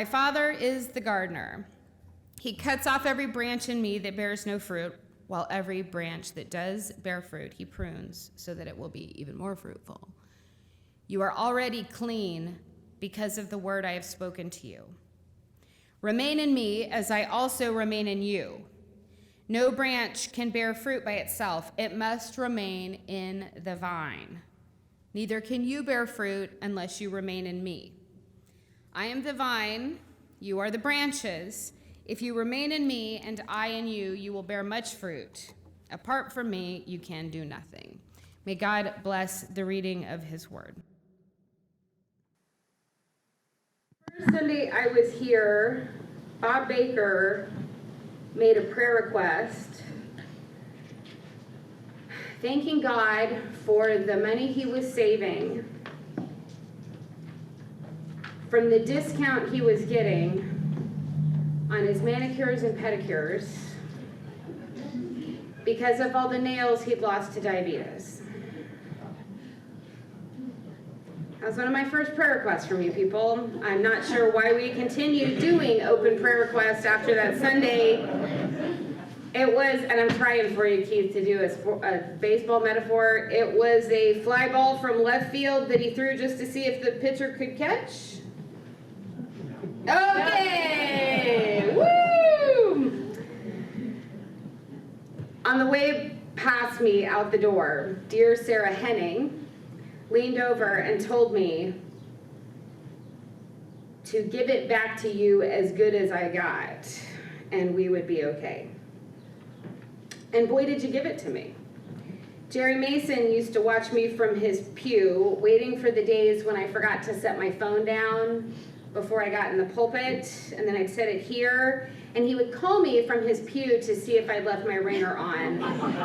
My Father is the gardener. He cuts off every branch in me that bears no fruit, while every branch that does bear fruit he prunes so that it will be even more fruitful. You are already clean because of the word I have spoken to you. Remain in me as I also remain in you. No branch can bear fruit by itself. It must remain in the vine. Neither can you bear fruit unless you remain in me. I am the vine, you are the branches. If you remain in me and I in you, you will bear much fruit. Apart from me, you can do nothing. May God bless the reading of his word. First Sunday I was here, Bob Baker made a prayer request thanking God for the money he was saving from the discount he was getting on his manicures and pedicures because of all the nails he'd lost to diabetes. That was one of my first prayer requests from you people. I'm not sure why we continued doing open prayer requests after that Sunday. It was, and I'm trying for you, Keith, to do a baseball metaphor. It was a fly ball from left field that he threw just to see if the pitcher could catch. Okay! Woo! On the way past me out the door, dear Sarah Henning leaned over and told me to give it back to you as good as I got, and we would be okay. And boy, did you give it to me. Jerry Mason used to watch me from his pew, waiting for the days when I forgot to set my phone down before I got in the pulpit, and then I'd set it here, and he would call me from his pew to see if I'd left my ringer on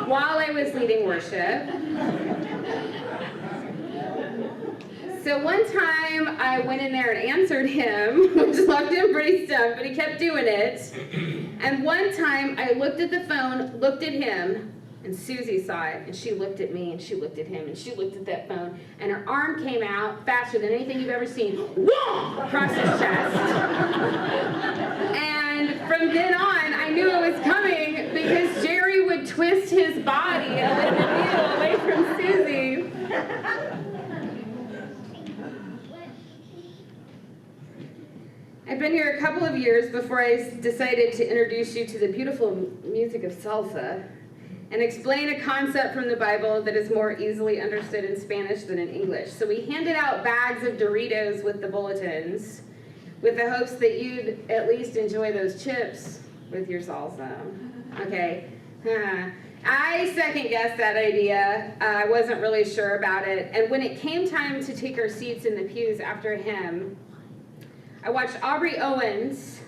while I was leading worship. So one time I went in there and answered him, which left him pretty stumped, but he kept doing it. And one time I looked at the phone, looked at him, and Susie saw it, and she looked at me, and she looked at him, and she looked at that phone, and her arm came out faster than anything you've ever seen, across his chest. And from then on, I knew it was coming because Jerry would twist his body and lift the needle away from Susie. I've been here a couple of years before I decided to introduce you to the beautiful music of salsa and explain a concept from the Bible that is more easily understood in Spanish than in English. So we handed out bags of Doritos with the bulletins with the hopes that you'd at least enjoy those chips with your salsa. Okay. I second-guessed that idea. I wasn't really sure about it. And when it came time to take our seats in the pews after him, I watched Aubrey Owens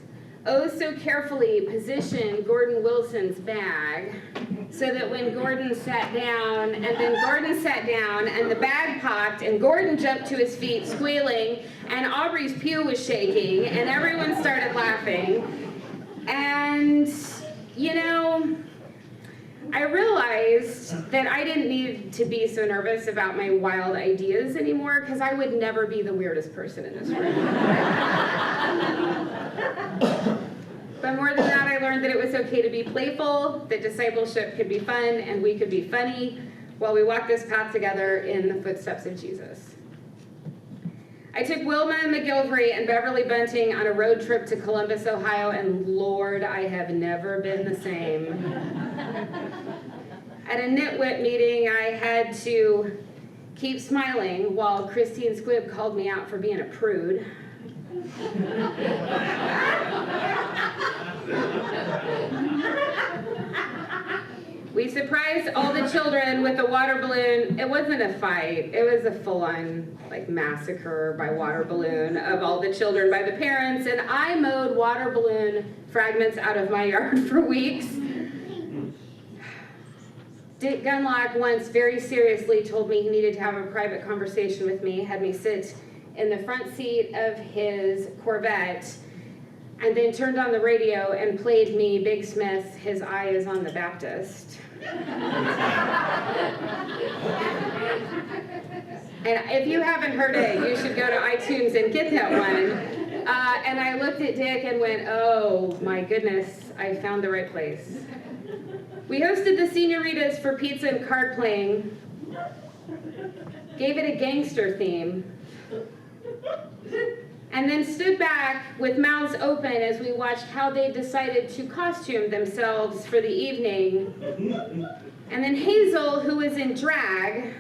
oh so carefully position Gordon Wilson's bag so that when Gordon sat down, and then Gordon sat down, and the bag popped, and Gordon jumped to his feet squealing, and Aubrey's pew was shaking, and everyone started laughing. And, you know, I realized that I didn't need to be so nervous about my wild ideas anymore because I would never be the weirdest person in this room. But more than that, I learned that it was okay to be playful, that discipleship could be fun, and we could be funny while we walk this path together in the footsteps of Jesus. I took Wilma McGilvery and Beverly Bunting on a road trip to Columbus, Ohio, and Lord, I have never been the same. At a Nitwit meeting, I had to keep smiling while Christine Squibb called me out for being a prude. We surprised all the children with a water balloon. It wasn't a fight. It was a full-on massacre by water balloon of all the children by the parents. And I mowed water balloon fragments out of my yard for weeks. Dick Gunlock once very seriously told me he needed to have a private conversation with me, had me sit in the front seat of his Corvette, and then turned on the radio and played me Big Smith's His Eye is on the Baptist. And if you haven't heard it, you should go to iTunes and get that one. And I looked at Dick and went, oh my goodness, I found the right place. We hosted the senioritas for pizza and card playing, gave it a gangster theme, and then stood back with mouths open as we watched how they decided to costume themselves for the evening. And then Hazel, who was in drag,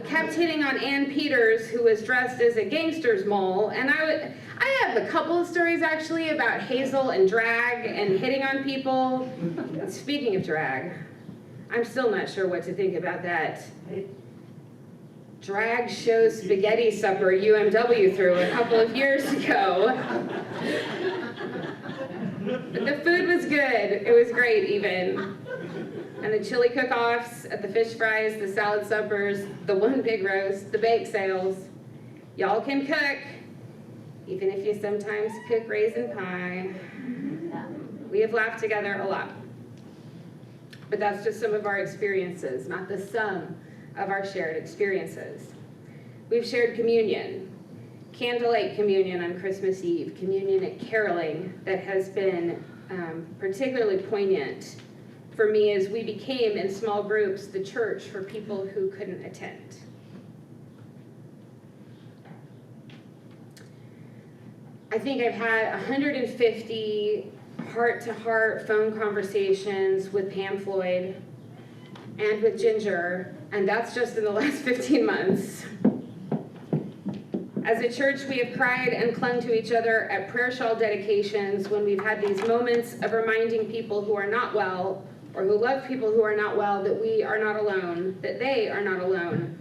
kept hitting on Ann Peters, who was dressed as a gangster's mole. And I have a couple of stories actually about Hazel and drag and hitting on people. Speaking of drag, I'm still not sure what to think about that drag show spaghetti supper UMW threw a couple of years ago. But the food was good. It was great even. And the chili cook-offs at the fish fries, the salad suppers, the one big roast, the bake sales. Y'all can cook, even if you sometimes cook raisin pie. We have laughed together a lot. But that's just some of our experiences, not the sum of our shared experiences. We've shared communion, candlelight communion on Christmas Eve, communion at caroling that has been particularly poignant for me as we became, in small groups, the church for people who couldn't attend. I think I've had 150 heart-to-heart phone conversations with Pam Floyd and with Ginger, and that's just in the last 15 months. As a church, we have cried and clung to each other at prayer shawl dedications when we've had these moments of reminding people who are not well, or who love people who are not well, that we are not alone, that they are not alone.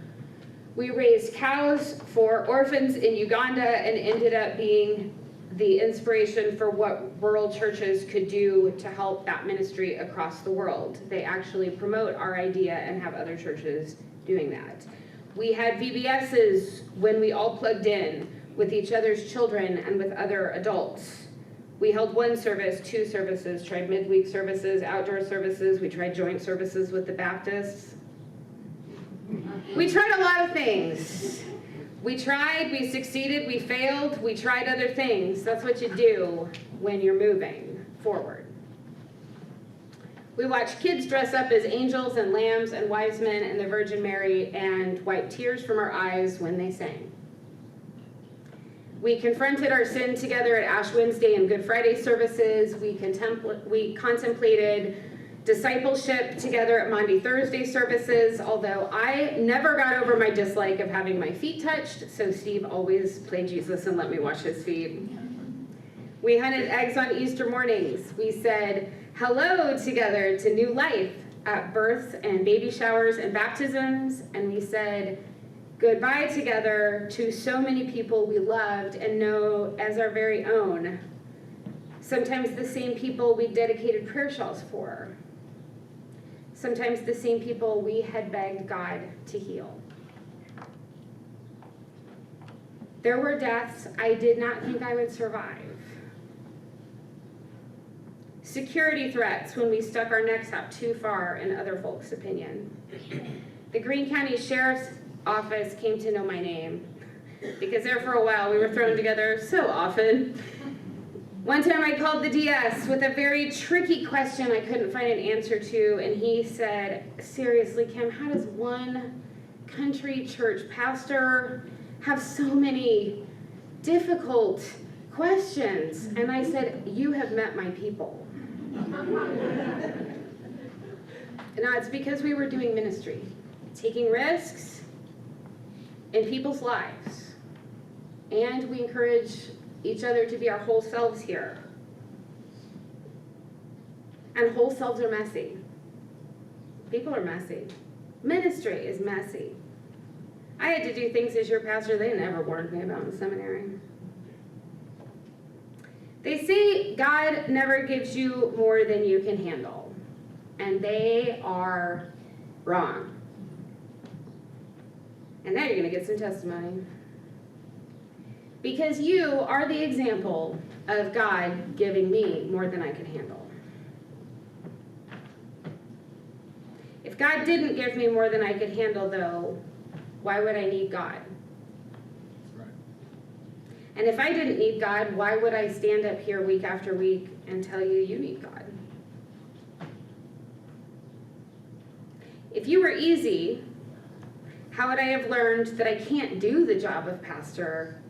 We raised cows for orphans in Uganda and ended up being the inspiration for what rural churches could do to help that ministry across the world. They actually promote our idea and have other churches doing that. We had VBSs when we all plugged in with each other's children and with other adults. We held one service, two services, tried midweek services, outdoor services. We tried joint services with the Baptists. We tried a lot of things. We tried, we succeeded, we failed, we tried other things. That's what you do when you're moving forward. We watched kids dress up as angels and lambs and wise men and the Virgin Mary and wipe tears from our eyes when they sang. We confronted our sin together at Ash Wednesday and Good Friday services. We contemplated discipleship together at Maundy Thursday services, although I never got over my dislike of having my feet touched, so Steve always played Jesus and let me wash his feet. We hunted eggs on Easter mornings. We said hello together to new life at births and baby showers and baptisms, and we said goodbye together to so many people we loved and know as our very own. Sometimes the same people we dedicated prayer shawls for. Sometimes the same people we had begged God to heal. There were deaths I did not think I would survive. Security threats when we stuck our necks out too far in other folks' opinion. The Greene County Sheriff's Office came to know my name because there for a while we were thrown together so often. One time I called the DS with a very tricky question I couldn't find an answer to, and he said, seriously, Kim, how does one country church pastor have so many difficult questions? And I said, you have met my people. No, it's because we were doing ministry, taking risks in people's lives, and we encourage each other to be our whole selves here. And whole selves are messy. People are messy. Ministry is messy. I had to do things as your pastor they never warned me about in seminary. They say God never gives you more than you can handle, and they are wrong. And now you're going to get some testimony. Because you are the example of God giving me more than I could handle. If God didn't give me more than I could handle, though, why would I need God? Right. And if I didn't need God, why would I stand up here week after week and tell you you need God? If you were easy, how would I have learned that I can't do the job of pastor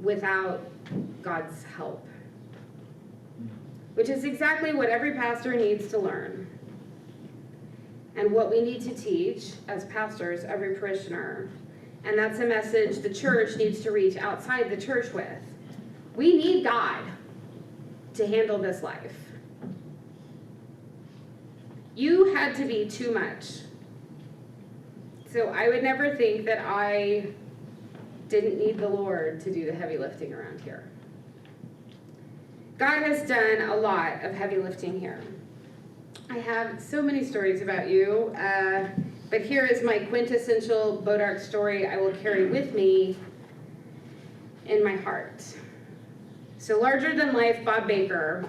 without God's help? Which is exactly what every pastor needs to learn. And what we need to teach as pastors, every parishioner. And that's a message the church needs to reach outside the church with. We need God to handle this life. You had to be too much. So I would never think that I didn't need the Lord to do the heavy lifting around here. God has done a lot of heavy lifting here. I have so many stories about you, but here is my quintessential Bodark story I will carry with me in my heart. So larger than life, Bob Baker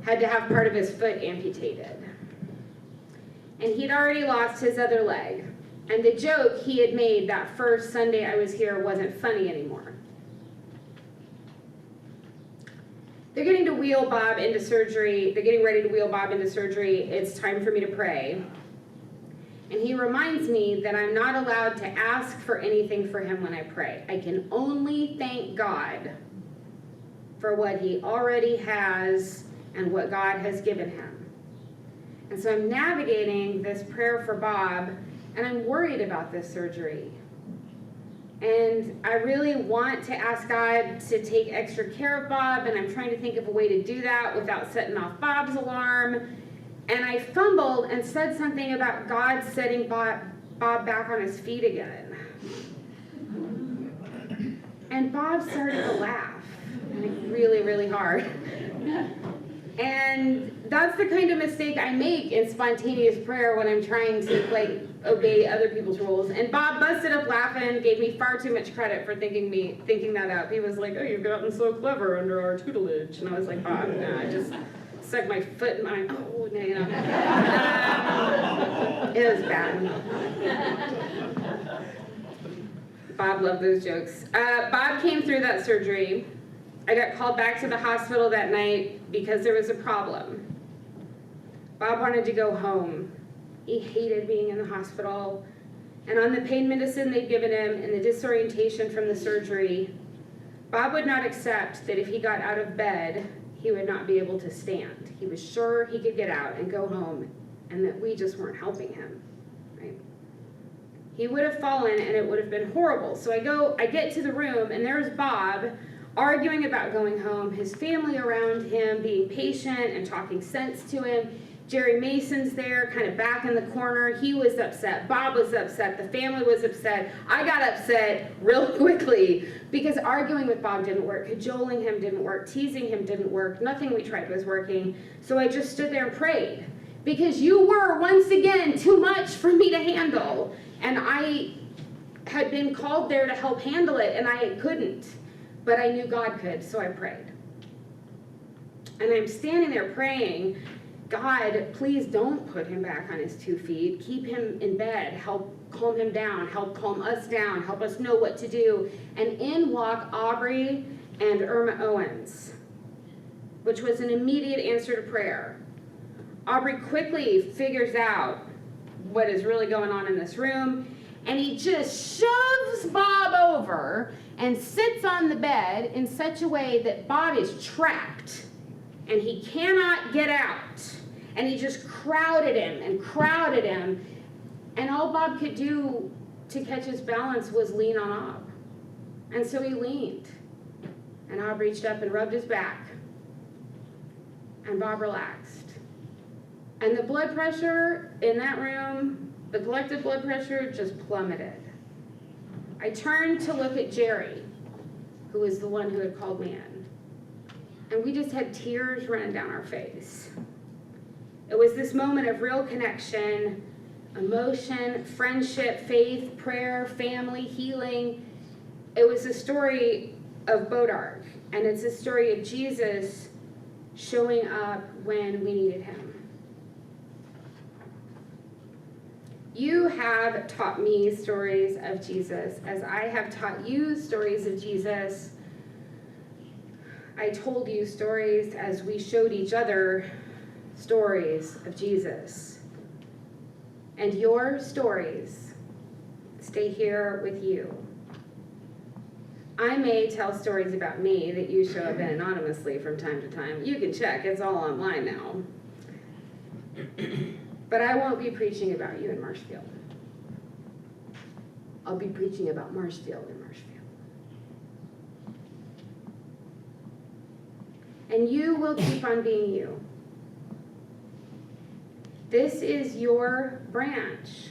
had to have part of his foot amputated. And he'd already lost his other leg. And the joke he had made that first Sunday I was here wasn't funny anymore. They're getting to wheel Bob into surgery. They're getting ready to wheel Bob into surgery. It's time for me to pray. And he reminds me that I'm not allowed to ask for anything for him when I pray. I can only thank God for what he already has and what God has given him. And so I'm navigating this prayer for Bob, and I'm worried about this surgery. And I really want to ask God to take extra care of Bob, and I'm trying to think of a way to do that without setting off Bob's alarm. And I fumbled and said something about God setting Bob back on his feet again. And Bob started to laugh, like really, really hard. And that's the kind of mistake I make in spontaneous prayer when I'm trying to obey other people's rules. And Bob busted up laughing, gave me far too much credit for thinking that up. He was like, "Oh, you've gotten so clever under our tutelage." And I was like, "Bob, no, I just stuck my foot in my, oh, no, you know." It was bad. Bob loved those jokes. Bob came through that surgery. I got called back to the hospital that night because there was a problem. Bob wanted to go home. He hated being in the hospital. And on the pain medicine they'd given him and the disorientation from the surgery, Bob would not accept that if he got out of bed, he would not be able to stand. He was sure he could get out and go home, and that we just weren't helping him, right? He would have fallen and it would have been horrible. So I get to the room and there's Bob arguing about going home, his family around him being patient and talking sense to him. Jerry Mason's there, kind of back in the corner. He was upset. Bob was upset. The family was upset. I got upset real quickly because arguing with Bob didn't work. Cajoling him didn't work. Teasing him didn't work. Nothing we tried was working. So I just stood there and prayed because you were, once again, too much for me to handle. And I had been called there to help handle it, and I couldn't. But I knew God could, so I prayed. And I'm standing there praying, God, please don't put him back on his 2 feet. Keep him in bed. Help calm him down. Help calm us down. Help us know what to do. And in walk Aubrey and Irma Owens, which was an immediate answer to prayer. Aubrey quickly figures out what is really going on in this room, and he just shoves Bob over and sits on the bed in such a way that Bob is trapped and he cannot get out. And he just crowded him. And all Bob could do to catch his balance was lean on Ob. And so he leaned. And Ob reached up and rubbed his back. And Bob relaxed. And the blood pressure in that room, the collective blood pressure just plummeted. I turned to look at Jerry, who was the one who had called me in. And we just had tears running down our face. It was this moment of real connection, emotion, friendship, faith, prayer, family, healing. It was a story of Bodark, and it's a story of Jesus showing up when we needed him. You have taught me stories of Jesus as I have taught you stories of Jesus I told you stories as we showed each other stories of Jesus. And your stories stay here with you. I may tell stories about me that you show up in anonymously from time to time. You can check, it's all online now. But I won't be preaching about you in Marshfield. I'll be preaching about Marshfield in Marshfield. And you will keep on being you. This is your branch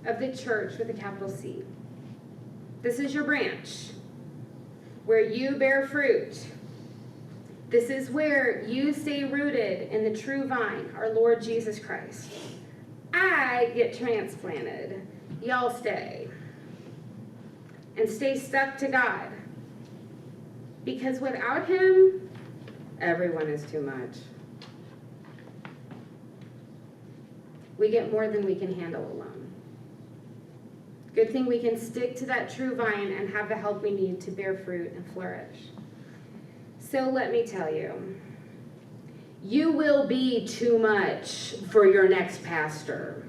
of the church with a capital C. This is your branch where you bear fruit. This is where you stay rooted in the true vine, our Lord Jesus Christ. I get transplanted. Y'all stay. And stay stuck to God. Because without him, everyone is too much. We get more than we can handle alone. Good thing we can stick to that true vine and have the help we need to bear fruit and flourish. So let me tell you, you will be too much for your next pastor.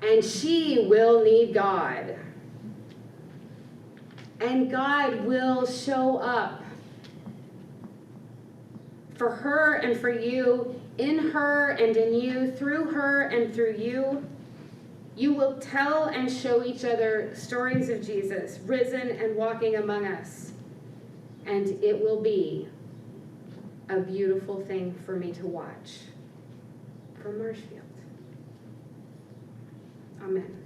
And she will need God. And God will show up for her and for you, in her and in you, through her and through you. You will tell and show each other stories of Jesus, risen and walking among us. And it will be a beautiful thing for me to watch from Marshfield. Amen.